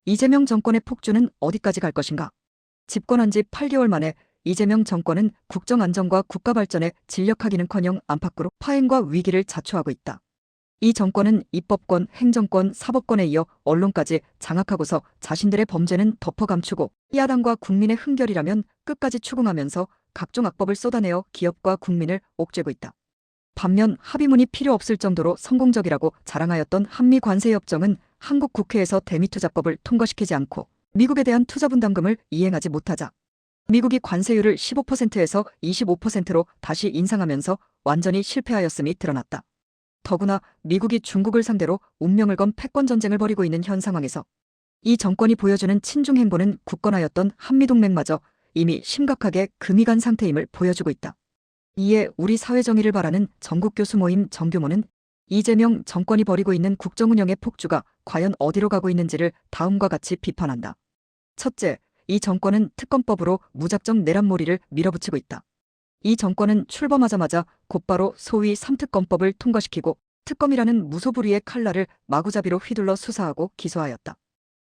이재명 정권의 폭주는 어디까지 갈 것인가? 집권한 지 8개월 만에 이재명 정권은 국정 안정과 국가 발전에 진력하기는커녕 안팎으로 파행과 위기를 자초하고 있다. 이 정권은 입법권, 행정권, 사법권에 이어 언론까지 장악하고서 자신들의 범죄는 덮어 감추고 야당과 국민의 흥결이라면 끝까지 추궁하면서 각종 악법을 쏟아내어 기업과 국민을 옥죄고 있다. 반면 합의문이 필요 없을 정도로 성공적이라고 자랑하였던 한미 관세협정은 한국 국회에서 대미투자법을 통과시키지 않고 미국에 대한 투자분담금을 이행하지 못하자 미국이 관세율을 15%에서 25%로 다시 인상하면서 완전히 실패하였음이 드러났다. 더구나 미국이 중국을 상대로 운명을 건 패권전쟁을 벌이고 있는 현 상황에서 이 정권이 보여주는 친중 행보는 굳건하였던 한미동맹마저 이미 심각하게 금이 간 상태임을 보여주고 있다. 이에 우리 사회정의를 바라는 전국교수 모임 정교모는 이재명 정권이 벌이고 있는 국정운영의 폭주가 과연 어디로 가고 있는지를 다음과 같이 비판한다. 첫째, 이 정권은 특검법으로 무작정 내란몰이를 밀어붙이고 있다. 이 정권은 출범하자마자 곧바로 소위 3특검법을 통과시키고 특검이라는 무소불위의 칼날을 마구잡이로 휘둘러 수사하고 기소하였다.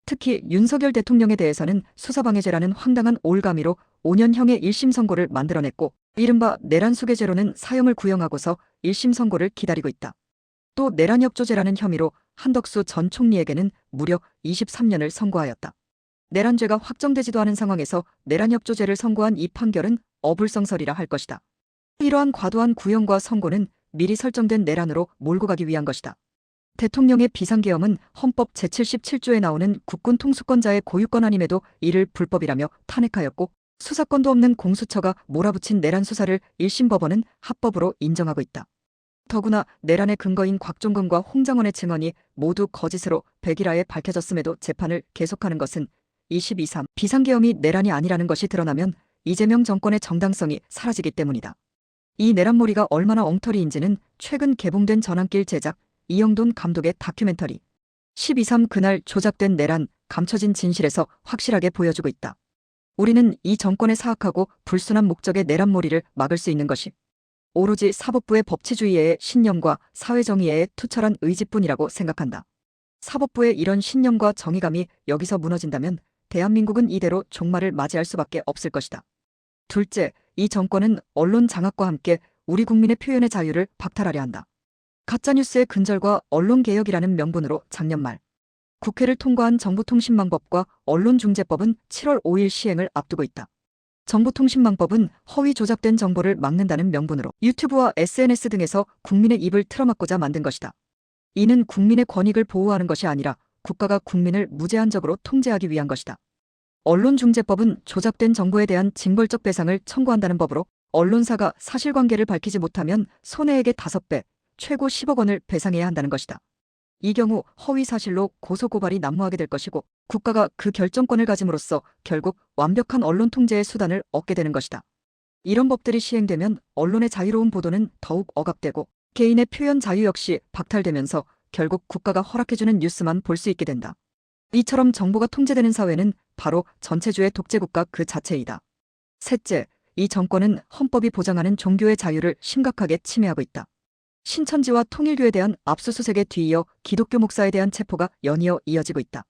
특히 윤석열 대통령에 대해서는 수사방해죄라는 황당한 올가미로 5년형의 1심 선고를 만들어냈고 이른바 내란수괴죄로는 사형을 구형하고서 1심 선고를 기다리고 있다. 또 내란협조죄라는 혐의로 한덕수 전 총리에게는 무려 23년을 선고하였다. 내란죄가 확정되지도 않은 상황에서 내란협조죄를 선고한 이 판결은 어불성설이라 할 것이다. 이러한 과도한 구형과 선고는 미리 설정된 내란으로 몰고 가기 위한 것이다. 대통령의 비상계엄은 헌법 제77조에 나오는 국군 통수권자의 고유권 아님에도 이를 불법이라며 탄핵하였고 수사권도 없는 공수처가 몰아붙인 내란 수사를 1심 법원은 합법으로 인정하고 있다. 더구나 내란의 근거인 곽종근과 홍장원의 증언이 모두 거짓으로 백일하에 밝혀졌음에도 재판을 계속하는 것은 22.3 비상계엄이 내란이 아니라는 것이 드러나면 이재명 정권의 정당성이 사라지기 때문이다. 이 내란몰이가 얼마나 엉터리인지는 최근 개봉된 전환길 제작 이영돈 감독의 다큐멘터리 12.3 그날 조작된 내란 감춰진 진실에서 확실하게 보여주고 있다. 우리는 이 정권의 사악하고 불순한 목적의 내란몰이를 막을 수 있는 것이 오로지 사법부의 법치주의의 신념과 사회정의의 투철한 의지뿐이라고 생각한다. 사법부의 이런 신념과 정의감이 여기서 무너진다면 대한민국은 이대로 종말을 맞이할 수밖에 없을 것이다. 둘째, 이 정권은 언론 장악과 함께 우리 국민의 표현의 자유를 박탈하려 한다. 가짜뉴스의 근절과 언론개혁이라는 명분으로 작년 말 국회를 통과한 정보통신망법과 언론중재법은 7월 5일 시행을 앞두고 있다. 정보통신망법은 허위 조작된 정보를 막는다는 명분으로 유튜브와 SNS 등에서 국민의 입을 틀어막고자 만든 것이다. 이는 국민의 권익을 보호하는 것이 아니라 국가가 국민을 무제한적으로 통제하기 위한 것이다. 언론중재법은 조작된 정보에 대한 징벌적 배상을 청구한다는 법으로 언론사가 사실관계를 밝히지 못하면 손해액의 5배, 최고 10억 원을 배상해야 한다는 것이다. 이 경우 허위 사실로 고소고발이 난무하게 될 것이고 국가가 그 결정권을 가짐으로써 결국 완벽한 언론 통제의 수단을 얻게 되는 것이다. 이런 법들이 시행되면 언론의 자유로운 보도는 더욱 억압되고 개인의 표현 자유 역시 박탈되면서 결국 국가가 허락해주는 뉴스만 볼 수 있게 된다. 이처럼 정보가 통제되는 사회는 바로 전체주의 독재국가 그 자체이다. 셋째, 이 정권은 헌법이 보장하는 종교의 자유를 심각하게 침해하고 있다. 신천지와 통일교에 대한 압수수색에 뒤이어 기독교 목사에 대한 체포가 연이어 이어지고 있다.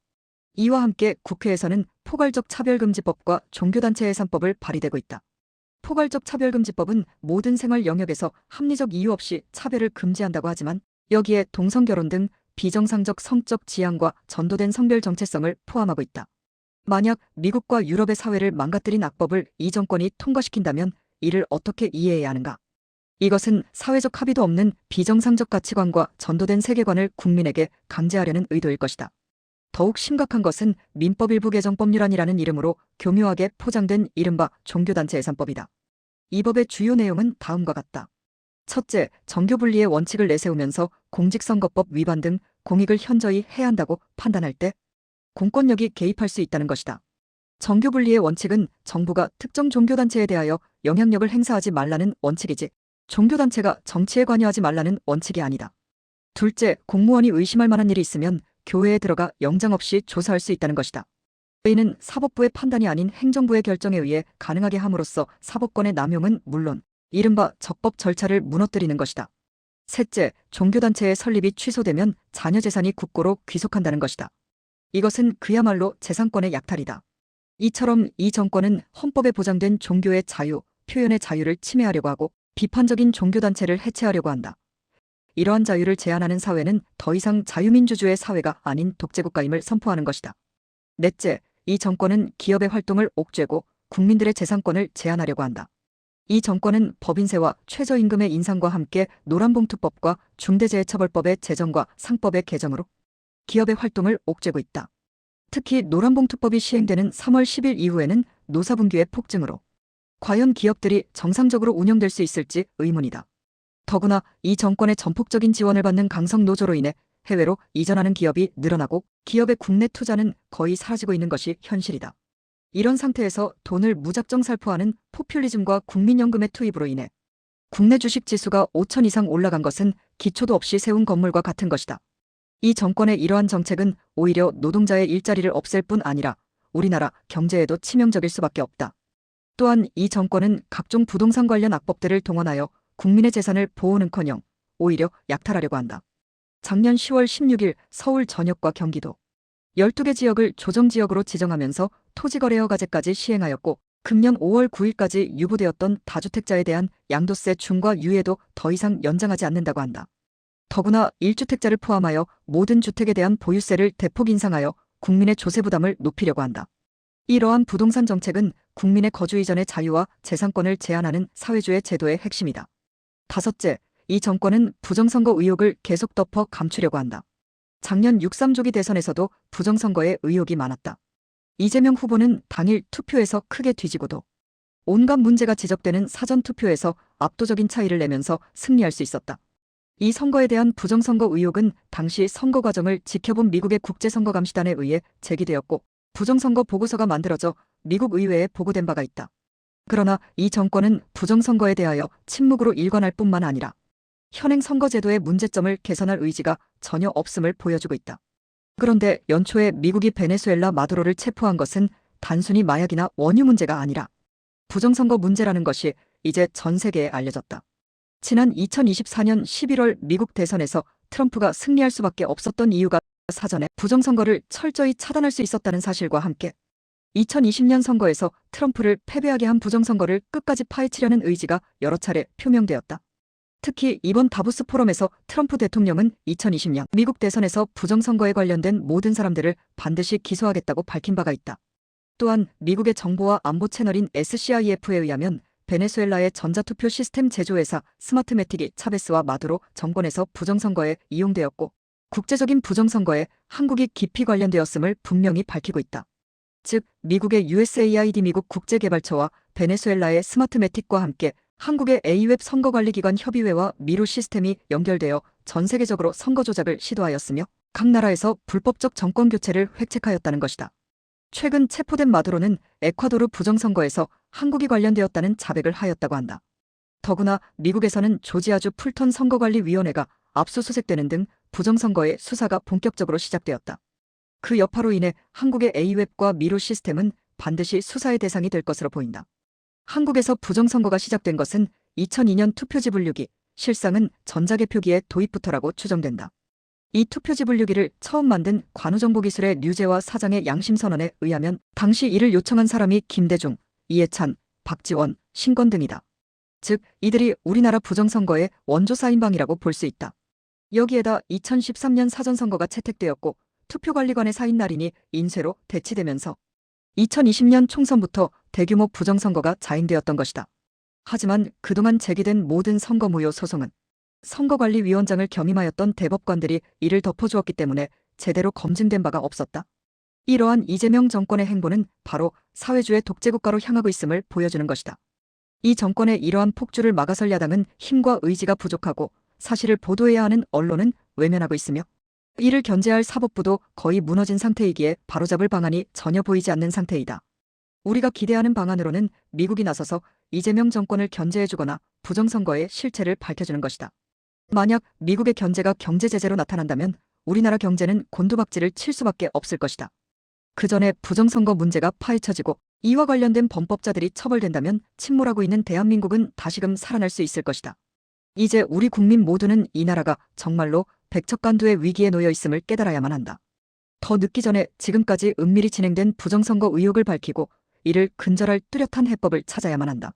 이와 함께 국회에서는 포괄적 차별금지법과 종교단체 해산법을 발의되고 있다. 포괄적 차별금지법은 모든 생활 영역에서 합리적 이유 없이 차별을 금지한다고 하지만 여기에 동성결혼 등 비정상적 성적 지향과 전도된 성별 정체성을 포함하고 있다. 만약 미국과 유럽의 사회를 망가뜨린 악법을 이 정권이 통과시킨다면 이를 어떻게 이해해야 하는가? 이것은 사회적 합의도 없는 비정상적 가치관과 전도된 세계관을 국민에게 강제하려는 의도일 것이다. 더욱 심각한 것은 민법 일부 개정 법률안이라는 이름으로 교묘하게 포장된 이른바 종교단체 해산법이다. 이 법의 주요 내용은 다음과 같다. 첫째, 정교분리의 원칙을 내세우면서 공직선거법 위반 등 공익을 현저히 해야 한다고 판단할 때 공권력이 개입할 수 있다는 것이다. 정교분리의 원칙은 정부가 특정 종교단체에 대하여 영향력을 행사하지 말라는 원칙이지 종교단체가 정치에 관여하지 말라는 원칙이 아니다. 둘째, 공무원이 의심할 만한 일이 있으면 교회에 들어가 영장 없이 조사할 수 있다는 것이다. 이는 사법부의 판단이 아닌 행정부의 결정에 의해 가능하게 함으로써 사법권의 남용은 물론 이른바 적법 절차를 무너뜨리는 것이다. 셋째, 종교단체의 설립이 취소되면 자녀 재산이 국고로 귀속한다는 것이다. 이것은 그야말로 재상권의 약탈이다. 이처럼 이 정권은 헌법에 보장된 종교의 자유, 표현의 자유를 침해하려고 하고 비판적인 종교단체를 해체하려고 한다. 이러한 자유를 제한하는 사회는 더 이상 자유민주주의 사회가 아닌 독재국가임을 선포하는 것이다. 넷째, 이 정권은 기업의 활동을 옥죄고 국민들의 재산권을 제한하려고 한다. 이 정권은 법인세와 최저임금의 인상과 함께 노란봉투법과 중대재해처벌법의 제정과 상법의 개정으로 기업의 활동을 옥죄고 있다. 특히 노란봉투법이 시행되는 3월 10일 이후에는 노사분규의 폭증으로 과연 기업들이 정상적으로 운영될 수 있을지 의문이다. 더구나 이 정권의 전폭적인 지원을 받는 강성 노조로 인해 해외로 이전하는 기업이 늘어나고 기업의 국내 투자는 거의 사라지고 있는 것이 현실이다. 이런 상태에서 돈을 무작정 살포하는 포퓰리즘과 국민연금의 투입으로 인해 국내 주식 지수가 5천 이상 올라간 것은 기초도 없이 세운 건물과 같은 것이다. 이 정권의 이러한 정책은 오히려 노동자의 일자리를 없앨 뿐 아니라 우리나라 경제에도 치명적일 수밖에 없다. 또한 이 정권은 각종 부동산 관련 악법들을 동원하여 국민의 재산을 보호는커녕 오히려 약탈하려고 한다. 작년 10월 16일 서울 전역과 경기도 12개 지역을 조정지역으로 지정하면서 토지거래허가제까지 시행하였고 금년 5월 9일까지 유보되었던 다주택자에 대한 양도세 중과 유예도 더 이상 연장하지 않는다고 한다. 더구나 1주택자를 포함하여 모든 주택에 대한 보유세를 대폭 인상하여 국민의 조세 부담을 높이려고 한다. 이러한 부동산 정책은 국민의 거주 이전의 자유와 재산권을 제한하는 사회주의 제도의 핵심이다. 다섯째, 이 정권은 부정선거 의혹을 계속 덮어 감추려고 한다. 작년 6.3조기 대선에서도 부정선거의 의혹이 많았다. 이재명 후보는 당일 투표에서 크게 뒤지고도 온갖 문제가 지적되는 사전투표에서 압도적인 차이를 내면서 승리할 수 있었다. 이 선거에 대한 부정선거 의혹은 당시 선거 과정을 지켜본 미국의 국제선거감시단에 의해 제기되었고 부정선거 보고서가 만들어져 미국 의회에 보고된 바가 있다. 그러나 이 정권은 부정선거에 대하여 침묵으로 일관할 뿐만 아니라 현행 선거제도의 문제점을 개선할 의지가 전혀 없음을 보여주고 있다. 그런데 연초에 미국이 베네수엘라 마두로를 체포한 것은 단순히 마약이나 원유 문제가 아니라 부정선거 문제라는 것이 이제 전 세계에 알려졌다. 지난 2024년 11월 미국 대선에서 트럼프가 승리할 수밖에 없었던 이유가 사전에 부정선거를 철저히 차단할 수 있었다는 사실과 함께 2020년 선거에서 트럼프를 패배하게 한 부정선거를 끝까지 파헤치려는 의지가 여러 차례 표명되었다. 특히 이번 다보스 포럼에서 트럼프 대통령은 2020년 미국 대선에서 부정선거에 관련된 모든 사람들을 반드시 기소하겠다고 밝힌 바가 있다. 또한 미국의 정보와 안보 채널인 SCIF에 의하면 베네수엘라의 전자투표 시스템 제조회사 스마트매틱이 차베스와 마두로 정권에서 부정선거에 이용되었고 국제적인 부정선거에 한국이 깊이 관련되었음을 분명히 밝히고 있다. 즉 미국의 USAID 미국 국제개발처와 베네수엘라의 스마트매틱과 함께 한국의 A웹 선거관리기관 협의회와 미루 시스템이 연결되어 전 세계적으로 선거 조작을 시도하였으며 각 나라에서 불법적 정권 교체를 획책하였다는 것이다. 최근 체포된 마두로는 에콰도르 부정선거에서 한국이 관련되었다는 자백을 하였다고 한다. 더구나 미국에서는 조지아주 풀턴 선거관리위원회가 압수수색되는 등 부정선거의 수사가 본격적으로 시작되었다. 그 여파로 인해 한국의 A웹과 미루 시스템은 반드시 수사의 대상이 될 것으로 보인다. 한국에서 부정선거가 시작된 것은 2002년 투표지 분류기, 실상은 전자개표기의 도입부터라고 추정된다. 이 투표지 분류기를 처음 만든 관우정보기술의 류재화 사장의 양심선언에 의하면 당시 이를 요청한 사람이 김대중, 이해찬, 박지원, 신건 등이다. 즉 이들이 우리나라 부정선거의 원조 사인방이라고 볼 수 있다. 여기에다 2013년 사전선거가 채택되었고 투표관리관의 사인 날인이 인쇄로 대치되면서 2020년 총선부터 대규모 부정선거가 자행되었던 것이다. 하지만 그동안 제기된 모든 선거무효 소송은 선거관리위원장을 겸임하였던 대법관들이 이를 덮어주었기 때문에 제대로 검증된 바가 없었다. 이러한 이재명 정권의 행보는 바로 사회주의 독재국가로 향하고 있음을 보여주는 것이다. 이 정권의 이러한 폭주를 막아설 야당은 힘과 의지가 부족하고 사실을 보도해야 하는 언론은 외면하고 있으며 이를 견제할 사법부도 거의 무너진 상태이기에 바로잡을 방안이 전혀 보이지 않는 상태이다. 우리가 기대하는 방안으로는 미국이 나서서 이재명 정권을 견제해주거나 부정선거의 실체를 밝혀주는 것이다. 만약 미국의 견제가 경제 제재로 나타난다면 우리나라 경제는 곤두박질을 칠 수밖에 없을 것이다. 그 전에 부정선거 문제가 파헤쳐지고 이와 관련된 범법자들이 처벌된다면 침몰하고 있는 대한민국은 다시금 살아날 수 있을 것이다. 이제 우리 국민 모두는 이 나라가 정말로 백척간두의 위기에 놓여 있음을 깨달아야만 한다. 더 늦기 전에 지금까지 은밀히 진행된 부정선거 의혹을 밝히고 이를 근절할 뚜렷한 해법을 찾아야만 한다.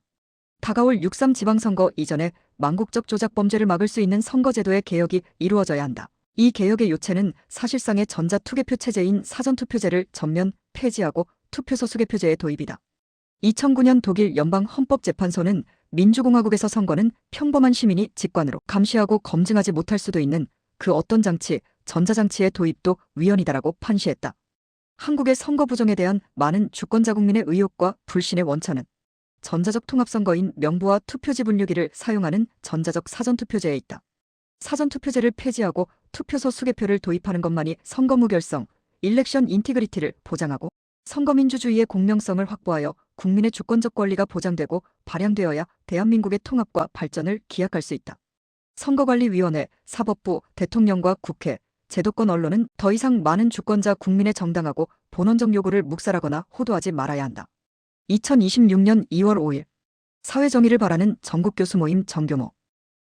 다가올 6.3 지방선거 이전에 망국적 조작 범죄를 막을 수 있는 선거제도의 개혁이 이루어져야 한다. 이 개혁의 요체는 사실상의 전자투개표 체제인 사전투표제를 전면 폐지하고 투표소 수개표제의 도입이다. 2009년 독일 연방헌법재판소는 민주공화국에서 선거는 평범한 시민이 직관으로 감시하고 검증하지 못할 수도 있는 그 어떤 장치, 전자장치의 도입도 위헌이다라고 판시했다. 한국의 선거 부정에 대한 많은 주권자 국민의 의혹과 불신의 원천은 전자적 통합선거인 명부와 투표지 분류기를 사용하는 전자적 사전투표제에 있다. 사전투표제를 폐지하고 투표소 수개표를 도입하는 것만이 선거 무결성, 일렉션 인티그리티를 보장하고 선거민주주의의 공명성을 확보하여 국민의 주권적 권리가 보장되고 발양되어야 대한민국의 통합과 발전을 기약할 수 있다. 선거관리위원회, 사법부, 대통령과 국회, 제도권 언론은 더 이상 많은 주권자 국민의 정당하고 본원적 요구를 묵살하거나 호도하지 말아야 한다. 2026년 2월 5일 사회정의를 바라는 전국교수 모임 정교모